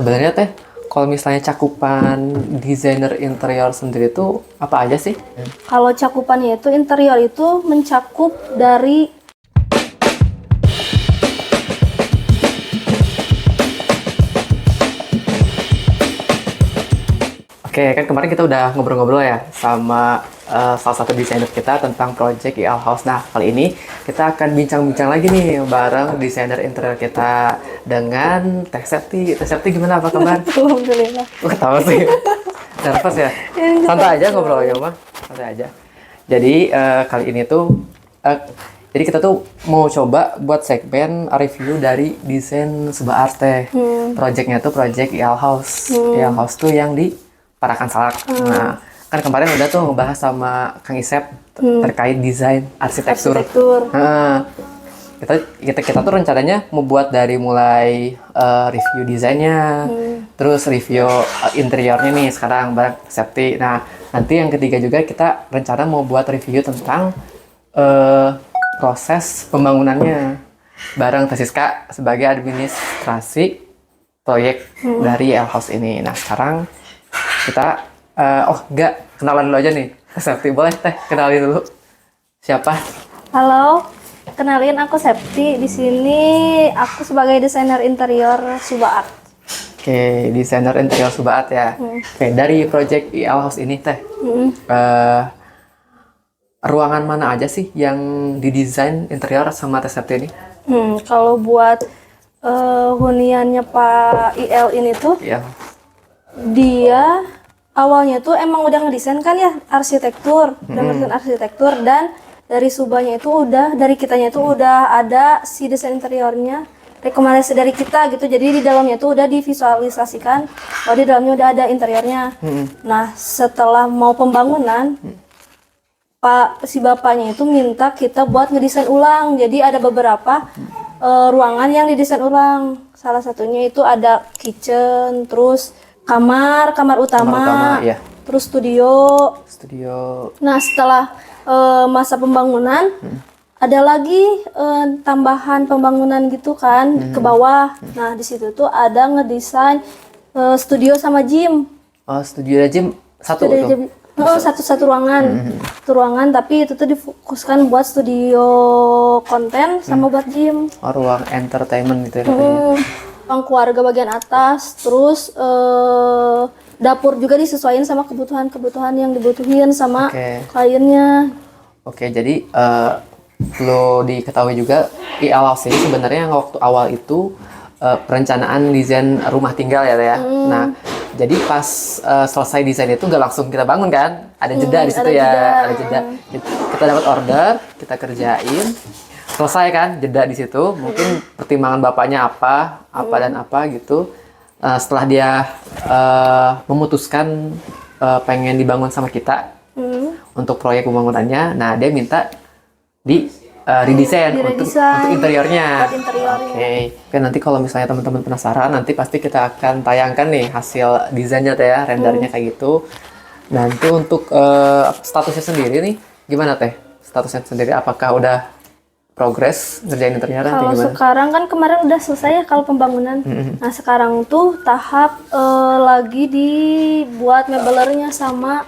Sebenarnya teh, kalau misalnya cakupan desainer interior sendiri itu apa aja sih? Kalau cakupannya itu interior itu mencakup dari Oke, kan kemarin kita udah ngobrol-ngobrol ya sama salah satu desainer kita tentang project IL House. Nah, kali ini kita akan bincang-bincang lagi nih bareng desainer interior kita dengan Teh Septi. Teh Septi gimana, apa kabar? Alhamdulillah. Ketawa sih. Nervous ya? Santai aja ngobrol ya, mah. Santai aja. Jadi kali ini tuh jadi kita tuh mau coba buat segmen review dari desain Subah Art teh. Projectnya tuh project IL House. IL House tuh yang di Parakan Salak. Nah, kan kemarin udah tuh ngebahas sama Kang Isep terkait desain arsitektur. Nah, kita tuh rencananya mau buat dari mulai review desainnya, terus review interiornya nih sekarang bareng Septi. Nah, nanti yang ketiga juga kita rencana mau buat review tentang proses pembangunannya bareng Teh Siska sebagai administrasi proyek dari L House ini. Nah, sekarang kita kenalan dulu aja nih. Septi, boleh Teh kenalin dulu siapa? Halo, kenalin aku Septi. Di sini aku sebagai desainer interior Subah Art. Oke, desainer interior Subah Art ya. Oke, dari project IL House ini Teh, ruangan mana aja sih yang didesain interior sama Teh Septi ini? Kalau buat huniannya Pak IL ini tuh, Iya. dia awalnya tuh emang udah ngedesain kan ya arsitektur, dan dari Subahnya itu udah, dari kitanya itu udah ada si desain interiornya, rekomendasi dari kita gitu. Jadi di dalamnya tuh udah divisualisasikan bahwa di dalamnya udah ada interiornya. Nah, setelah mau pembangunan, si bapaknya itu minta kita buat ngedesain ulang. Jadi ada beberapa ruangan yang didesain ulang. Salah satunya itu ada kitchen, terus kamar utama, Iya. terus studio. Nah, setelah masa pembangunan, ada lagi tambahan pembangunan gitu kan ke bawah. Nah, di situ tuh ada ngedesain studio sama gym. Oh, studio gym satu Studio tuh. gym. Satu ruangan. Satu ruangan, tapi itu tuh difokuskan buat studio konten sama buat gym. Oh, ruang entertainment gitu ya katanya. Ruang keluarga bagian atas, terus dapur juga disesuaikan sama kebutuhan yang dibutuhin sama kliennya. Oke, jadi perlu diketahui juga IL House ini sebenarnya waktu awal itu perencanaan desain rumah tinggal ya, Teh ya. Nah, jadi pas selesai desain itu nggak langsung kita bangun kan? Ada jeda di situ ya, ada jeda. Kita dapat order, kita kerjain, selesai kan? Jeda di situ. Mungkin pertimbangan bapaknya apa dan apa gitu. Setelah dia memutuskan pengen dibangun sama kita untuk proyek pembangunannya, nah dia minta redesign untuk interiornya. Oke, nanti kalau misalnya teman-teman penasaran, nanti pasti kita akan tayangkan nih hasil desainnya Teh ya, rendernya kayak gitu. Nanti untuk statusnya sendiri nih, gimana Teh? Statusnya sendiri apakah udah progres ngerjain interiornya? Kalau sekarang kan kemarin udah selesai ya kalau pembangunan. Nah, sekarang tuh tahap lagi dibuat mebelernya sama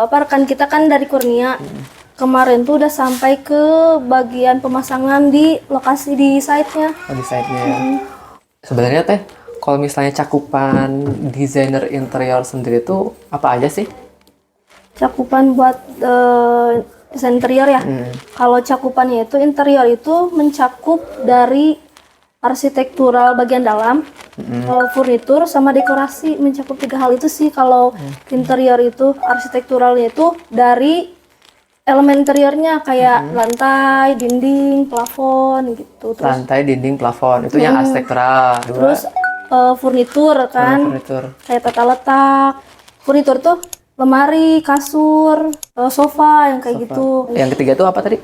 rekan kita kan dari Kurnia. Kemarin tuh udah sampai ke bagian pemasangan di lokasi di site-nya. Oh, di site-nya ya. Sebenarnya Teh, kalau misalnya cakupan desainer interior sendiri itu apa aja sih? Cakupan buat desain interior ya. Kalau cakupannya itu interior itu mencakup dari arsitektural bagian dalam, furnitur sama dekorasi, mencakup 3 hal itu sih. Kalau interior itu arsitekturalnya itu dari elemen interiornya kayak lantai, dinding, plafon gitu. Terus lantai, dinding, plafon itu yang arsitektural. Terus furnitur kan, kayak tata letak. Furnitur tuh lemari, kasur, sofa yang kayak gitu. Yang ketiga itu apa tadi?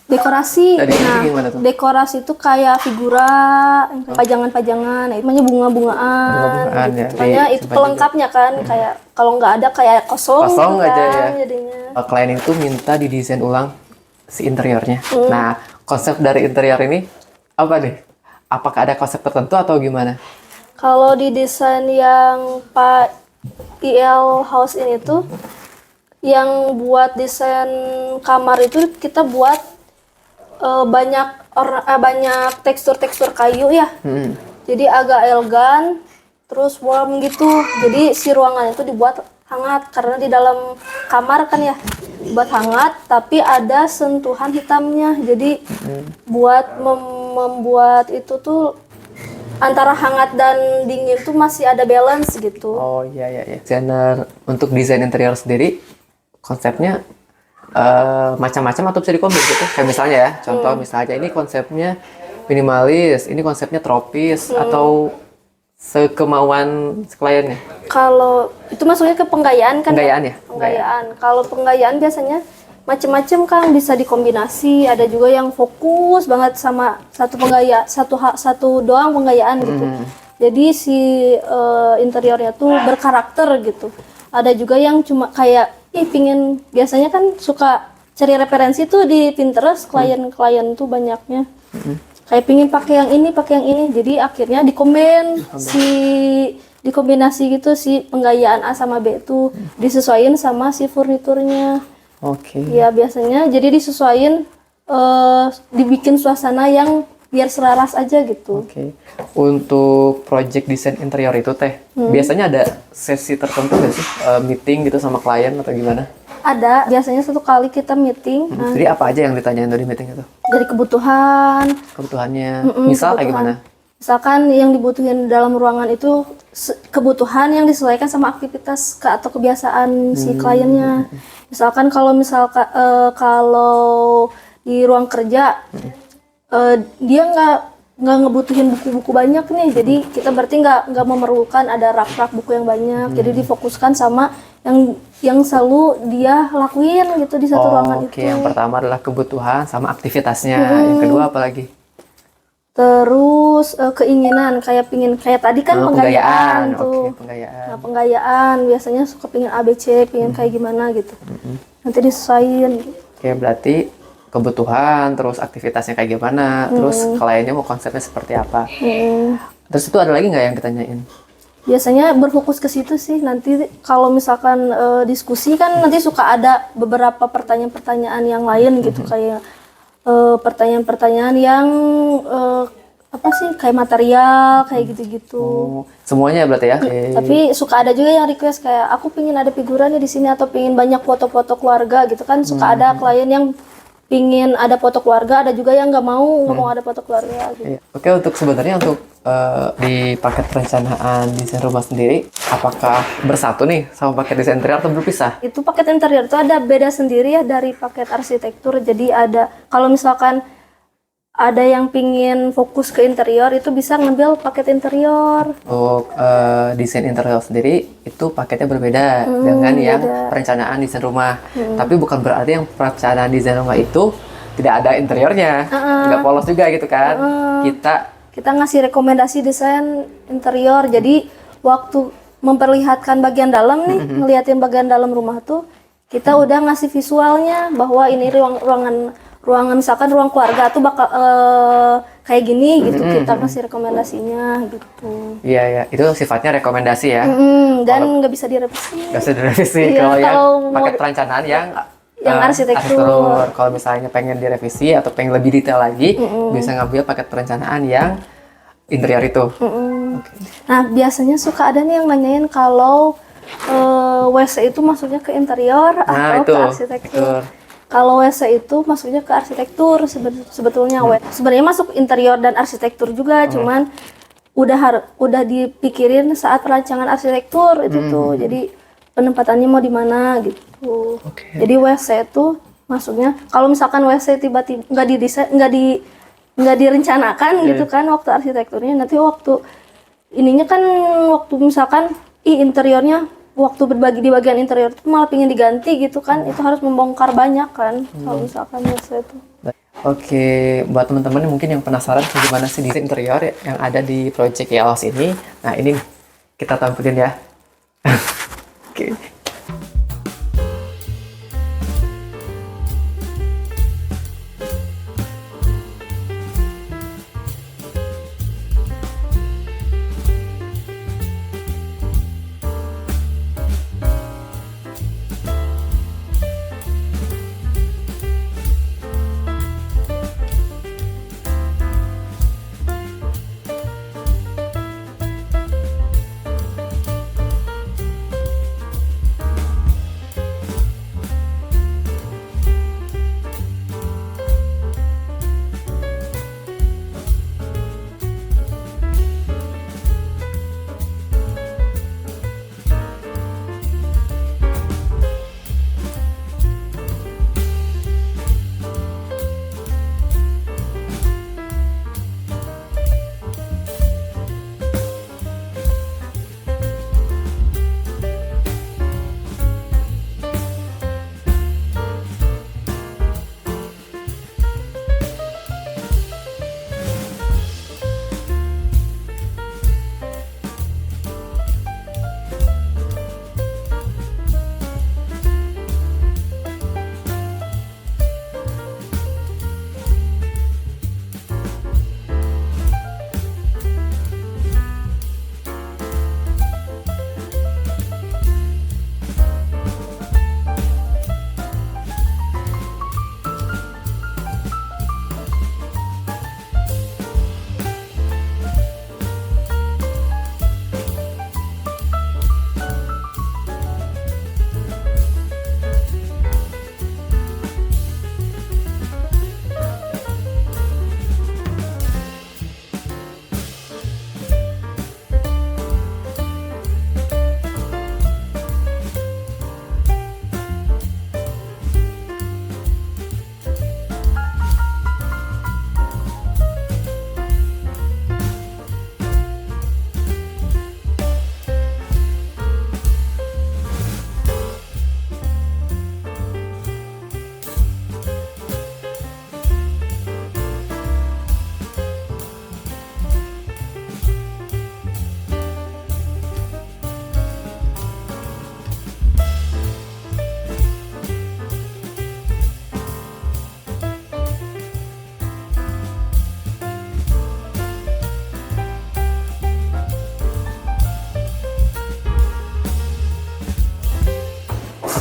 Dekorasi. Gimana tuh? Dekorasi itu kayak figura, pajangan-pajangan, itu namanya bunga-bungaan gitu. Makanya itu pelengkapnya kan, kayak kalau nggak ada kayak kosong gitu aja kan, ya. jadinya. Klien itu minta didesain ulang si interiornya. Nah, konsep dari interior ini apa nih? apakah ada konsep tertentu atau gimana? Kalau di desain yang Pak IL House ini tuh, yang buat desain kamar itu kita buat banyak tekstur-tekstur kayu ya. Jadi agak elegan, terus warm gitu. Jadi si ruangan itu dibuat hangat karena di dalam kamar kan ya buat hangat, tapi ada sentuhan hitamnya. Jadi buat membuat itu tuh antara hangat dan dingin tuh masih ada balance gitu. Oh iya. Desainer untuk desain interior sendiri konsepnya macam-macam atau bisa dikombin gitu. Kayak misalnya ya, contoh misalnya ini konsepnya minimalis, ini konsepnya tropis atau sekemauan kliennya. Kalau itu masuknya ke penggayaan kan? Penggayaan ya? Penggayaan. Kalau penggayaan biasanya macam-macam kan, bisa dikombinasi. Ada juga yang fokus banget sama satu penggaya, satu doang penggayaan gitu. Jadi si interiornya tuh berkarakter gitu. Ada juga yang cuma kayak pingin, biasanya kan suka cari referensi tuh di Pinterest, klien-klien tuh banyaknya. Kayak pingin pakai yang ini, jadi akhirnya dikombinasi gitu si penggayaan A sama B itu disesuaikan sama si furniturnya. Oke. Ya biasanya jadi disesuaikan, dibikin suasana yang biar selaras aja gitu. Oke. Untuk project desain interior itu teh, biasanya ada sesi tertentu nggak sih? Meeting gitu sama klien atau gimana? Ada, biasanya satu kali kita meeting. Jadi apa aja yang ditanyain dari meeting itu? Dari kebutuhan. Kebutuhannya, misal kayak gimana? Misalkan yang dibutuhin dalam ruangan itu kebutuhan yang disesuaikan sama aktivitas atau kebiasaan si kliennya. Misalkan kalau di ruang kerja dia nggak ngebutuhin buku-buku banyak nih, jadi kita berarti nggak memerlukan ada rak-rak buku yang banyak. Jadi difokuskan sama yang selalu dia lakuin gitu di satu ruangan itu. Oke, yang pertama adalah kebutuhan sama aktivitasnya. Yang kedua apa lagi? Terus keinginan, kayak tadi kan penggayaan tuh. Oke, penggayaan. Nah, penggayaan biasanya suka pingin ABC, pingin kayak gimana gitu. Nanti disesuaiin. Oke, berarti kebutuhan, terus aktivitasnya kayak gimana, terus kliennya mau konsepnya seperti apa. Terus itu ada lagi nggak yang ditanyain? Biasanya berfokus ke situ sih. Nanti kalau misalkan diskusi kan nanti suka ada beberapa pertanyaan-pertanyaan yang lain gitu, kayak pertanyaan-pertanyaan yang kayak material kayak gitu-gitu. Semuanya berarti ya? Tapi suka ada juga yang request kayak aku pingin ada figurannya di sini atau pingin banyak foto-foto keluarga gitu kan. Suka ada klien yang pingin ada foto keluarga, ada juga yang nggak mau ada foto keluarga gitu. Oke, untuk sebenarnya untuk di paket perencanaan desain rumah sendiri, apakah bersatu nih sama paket desain interior atau berpisah? Itu paket interior itu ada beda sendiri ya dari paket arsitektur. Jadi ada, kalau misalkan ada yang pingin fokus ke interior, itu bisa ngambil paket interior. Untuk desain interior sendiri itu paketnya berbeda dengan yang perencanaan desain rumah. Tapi bukan berarti yang perencanaan desain rumah itu tidak ada interiornya, nggak polos juga gitu kan. Kita ngasih rekomendasi desain interior. Jadi waktu memperlihatkan bagian dalam nih, ngeliatin bagian dalam rumah tuh, kita udah ngasih visualnya bahwa ini ruangan misalkan ruang keluarga tuh bakal kayak gini gitu. Kita kasih rekomendasinya gitu. Iya, itu sifatnya rekomendasi ya. Dan nggak bisa direvisi. Nggak bisa direvisi. Iya, kalau yang paket perencanaan yang arsitektur. Kalau misalnya pengen direvisi atau pengen lebih detail lagi, bisa ngambil paket perencanaan yang interior itu. Okay. Nah, biasanya suka ada nih yang nanyain kalau WC itu masuknya ke interior atau ke arsitektur. Kalau WC itu masuknya ke arsitektur sebetulnya. Sebenarnya masuk interior dan arsitektur juga, cuman udah dipikirin saat perancangan arsitektur itu tuh. Jadi penempatannya mau di mana gitu. Jadi WC itu masuknya, kalau misalkan WC tiba-tiba nggak direncanakan gitu kan waktu arsitekturnya, nanti waktu ininya kan waktu misalkan interiornya waktu berbagi di bagian interior itu malah pingin diganti gitu kan, itu harus membongkar banyak kan kalau misalkan WC itu. Oke, buat teman-teman mungkin yang penasaran bagaimana sih desain interior yang ada di project Yaos ini, nah ini kita tampilin ya. Oke.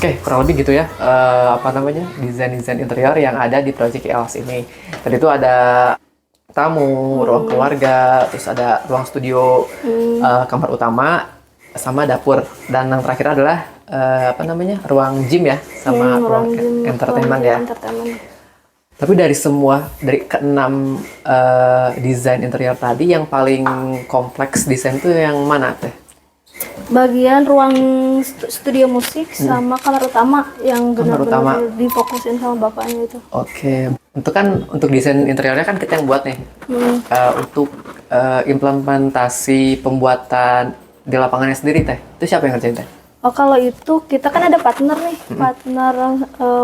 Oke, kurang lebih gitu ya. Apa namanya, desain interior yang ada di Project ELS ini. Tadi itu ada tamu, ruang keluarga, terus ada ruang studio, kamar utama, sama dapur. Dan yang terakhir adalah apa namanya, ruang gym ya, sama ruang entertainment ya. Tapi dari keenam desain interior tadi, yang paling kompleks desain itu yang mana teh? Bagian ruang studio musik sama kamar utama yang benar-benar difokusin sama bapaknya itu. Oke, untuk desain interiornya kan kita yang buat nih. Untuk implementasi pembuatan di lapangannya sendiri teh, itu siapa yang ngerjain teh? Oh, kalau itu kita kan ada partner nih, partner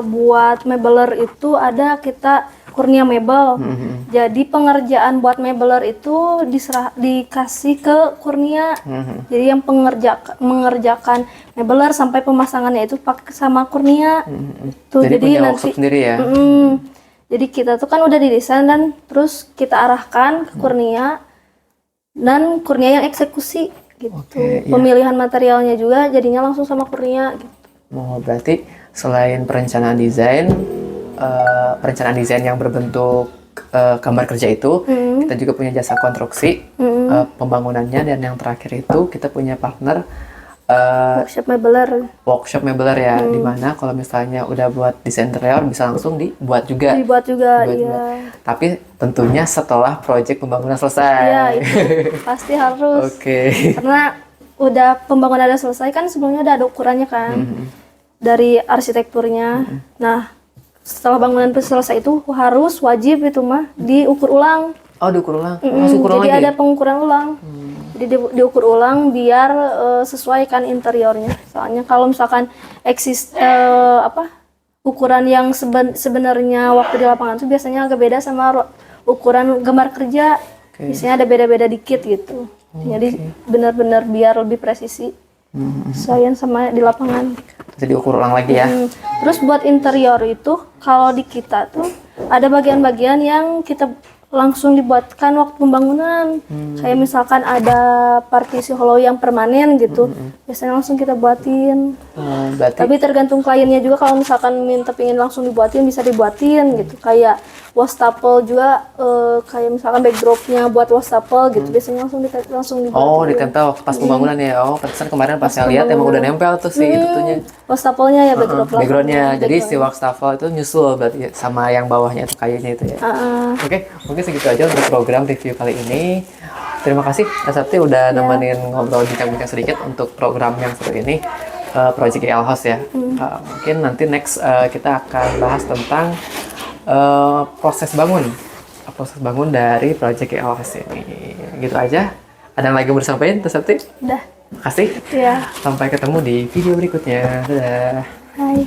buat mebeler itu ada kita Kurnia Mebel. Jadi pengerjaan buat mebeler itu dikasih ke Kurnia. Jadi yang mengerjakan mebeler sampai pemasangannya itu pakai sama Kurnia. Tuh, jadi punya nanti workshop sendiri ya. Jadi kita tuh kan udah didesain dan terus kita arahkan ke Kurnia dan Kurnia yang eksekusi gitu. Pemilihan materialnya juga jadinya langsung sama Kurnia gitu. Oh, berarti selain perencanaan desain yang berbentuk gambar kerja itu, kita juga punya jasa konstruksi, pembangunannya, dan yang terakhir itu kita punya partner workshop mebeler ya, dimana kalau misalnya udah buat desain interior bisa langsung dibuat juga. Iya. Tapi tentunya setelah proyek pembangunan selesai. Iya, itu pasti harus. Karena udah pembangunan udah selesai kan, sebelumnya udah ada ukurannya kan, dari arsitekturnya. Nah, setelah bangunan selesai itu harus wajib itu mah diukur ulang. Oh, diukur ulang. Ukur jadi lagi? Ada pengukuran ulang. Jadi diukur ulang biar sesuaikan interiornya. Soalnya kalau misalkan ukuran yang sebenarnya waktu di lapangan itu biasanya agak beda sama ukuran gambar kerja. Biasanya ada beda-beda dikit gitu. Jadi benar-benar biar lebih presisi. Sesuaian sama di lapangan. Jadi ukur ulang lagi ya. Terus buat interior itu kalau di kita tuh ada bagian-bagian yang kita langsung dibuatkan waktu pembangunan. Kayak misalkan ada partisi hollow yang permanen gitu, biasanya langsung kita buatin. Tapi tergantung kliennya juga, kalau misalkan pingin langsung dibuatin bisa dibuatin gitu. Kayak wastafel juga, kayak misalkan backdropnya buat wastafel gitu, biasanya langsung dibuatin. Oh, ditempel pas pembangunan ya. Oh, pantesan kemarin pas saya lihat emang udah nempel tuh si itunya. Wastafelnya ya, backgroundnya. Jadi si wastafel itu nyusul berarti sama yang bawahnya itu kayunya itu ya. Oke, mungkin segitu aja untuk program review kali ini. Terima kasih Asapti udah nemenin ngobrol bincang-bincang sedikit untuk program yang seru ini, Project EL House ya. Mungkin nanti next kita akan bahas tentang proses bangun dari Project EL House ini. Gitu aja. Ada yang lagi mau disampaikan, Asapti? Udah. Makasih. Ya. Sampai ketemu di video berikutnya. Dadah. Hai.